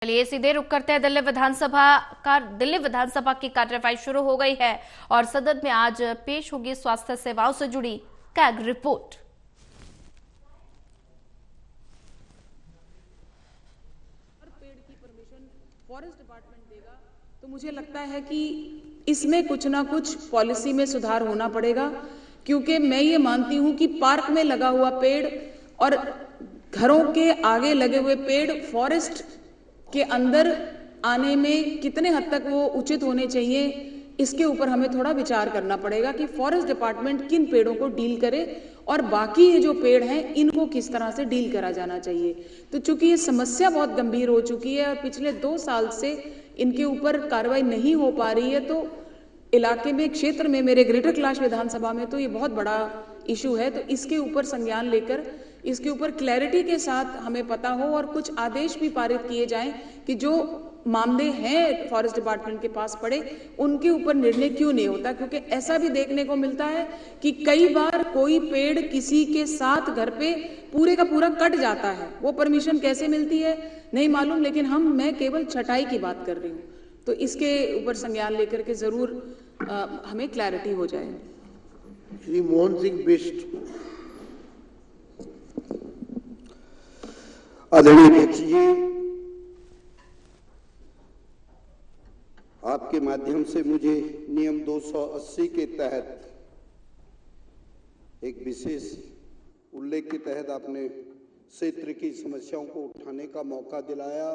चलिए सीधे रुक करते हैं दिल्ली विधानसभा की कार्यवाही शुरू हो गई है और सदन में आज पेश होगी स्वास्थ्य सेवाओं से जुड़ी कैग रिपोर्ट। पेड़ की परमिशन फॉरेस्ट डिपार्टमेंट देगा तो मुझे लगता है कि इसमें कुछ ना कुछ पॉलिसी में सुधार होना पड़ेगा, क्योंकि मैं ये मानती हूं कि पार्क में लगा हुआ पेड़ और घरों के आगे लगे हुए पेड़ फॉरेस्ट के अंदर आने में कितने हद तक वो उचित होने चाहिए, इसके ऊपर हमें थोड़ा विचार करना पड़ेगा कि फॉरेस्ट डिपार्टमेंट किन पेड़ों को डील करे और बाकी ये जो पेड़ हैं इनको किस तरह से डील करा जाना चाहिए। तो चूंकि ये समस्या बहुत गंभीर हो चुकी है और पिछले 2 साल से इनके ऊपर कार्रवाई नहीं हो पा रही है, तो इलाके में, क्षेत्र में, मेरे ग्रेटर कैलाश विधानसभा में तो ये बहुत बड़ा इशू है। तो इसके ऊपर संज्ञान लेकर इसके ऊपर क्लैरिटी के साथ हमें पता हो और कुछ आदेश भी पारित किए जाएं कि जो मामले हैं फॉरेस्ट डिपार्टमेंट के पास पड़े उनके ऊपर निर्णय क्यों नहीं होता। क्योंकि ऐसा भी देखने को मिलता है कि कई बार कोई पेड़ किसी के साथ घर पे पूरे का पूरा कट जाता है, वो परमिशन कैसे मिलती है नहीं मालूम, लेकिन मैं केवल छटाई की बात कर रही हूँ। तो इसके ऊपर संज्ञान लेकर के जरूर हमें क्लैरिटी हो जाए। श्री मोहन सिंह बिष्ट। आदरणीय अध्यक्ष जी, आपके माध्यम से मुझे नियम 280 के तहत एक विशेष उल्लेख के तहत आपने क्षेत्र की समस्याओं को उठाने का मौका दिलाया,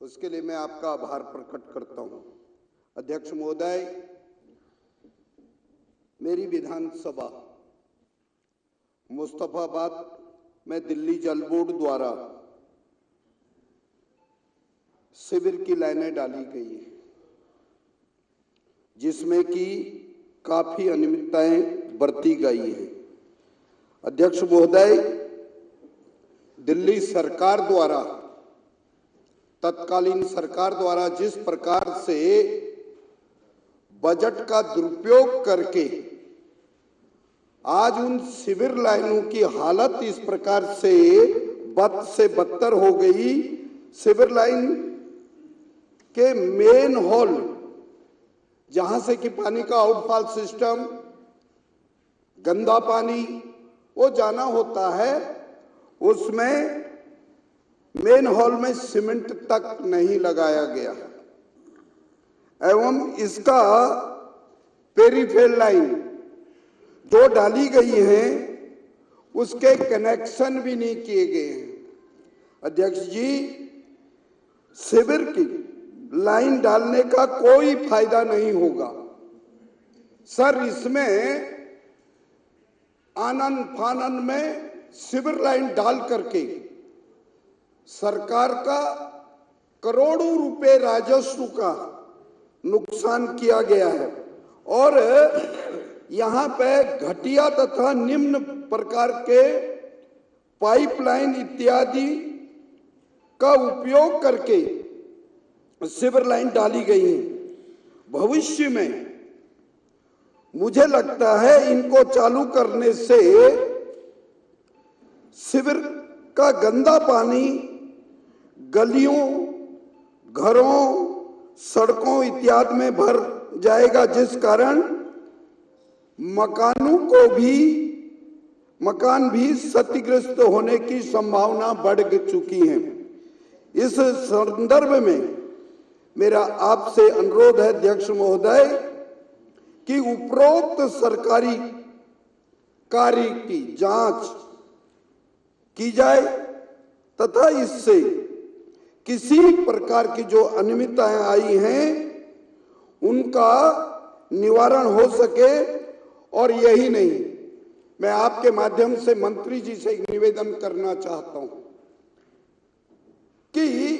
उसके लिए मैं आपका आभार प्रकट करता हूं। अध्यक्ष महोदय, मेरी विधानसभा मुस्तफाबाद में दिल्ली जल बोर्ड द्वारा शिविर की लाइनें डाली गई है, जिसमें कि काफी अनियमितताएं बरती गई हैं। अध्यक्ष महोदय, दिल्ली सरकार द्वारा, तत्कालीन सरकार द्वारा जिस प्रकार से बजट का दुरुपयोग करके आज उन शिविर लाइनों की हालत इस प्रकार से बद से बदतर हो गई। शिविर लाइन के मेन हॉल, जहां से कि पानी का आउटफॉल सिस्टम, गंदा पानी वो जाना होता है, उसमें मेन हॉल में सीमेंट तक नहीं लगाया गया एवं इसका पेरीफेरल लाइन जो डाली गई है उसके कनेक्शन भी नहीं किए गए हैं। अध्यक्ष जी, शिविर की लाइन डालने का कोई फायदा नहीं होगा सर। इसमें आनन फानन में शिविर लाइन डाल करके सरकार का करोड़ों रुपए राजस्व का नुकसान किया गया है और यहाँ पे घटिया तथा निम्न प्रकार के पाइपलाइन इत्यादि का उपयोग करके शिविर लाइन डाली गई है। भविष्य में मुझे लगता है इनको चालू करने से शिविर का गंदा पानी गलियों, घरों, सड़कों इत्यादि में भर जाएगा, जिस कारण मकान भी क्षतिग्रस्त होने की संभावना बढ़ चुकी है। इस संदर्भ में मेरा आपसे अनुरोध है अध्यक्ष महोदय कि उपरोक्त सरकारी कार्य की जांच की जाए तथा इससे किसी प्रकार की जो अनियमितताएं आई हैं उनका निवारण हो सके। और यही नहीं, मैं आपके माध्यम से मंत्री जी से एक निवेदन करना चाहता हूं कि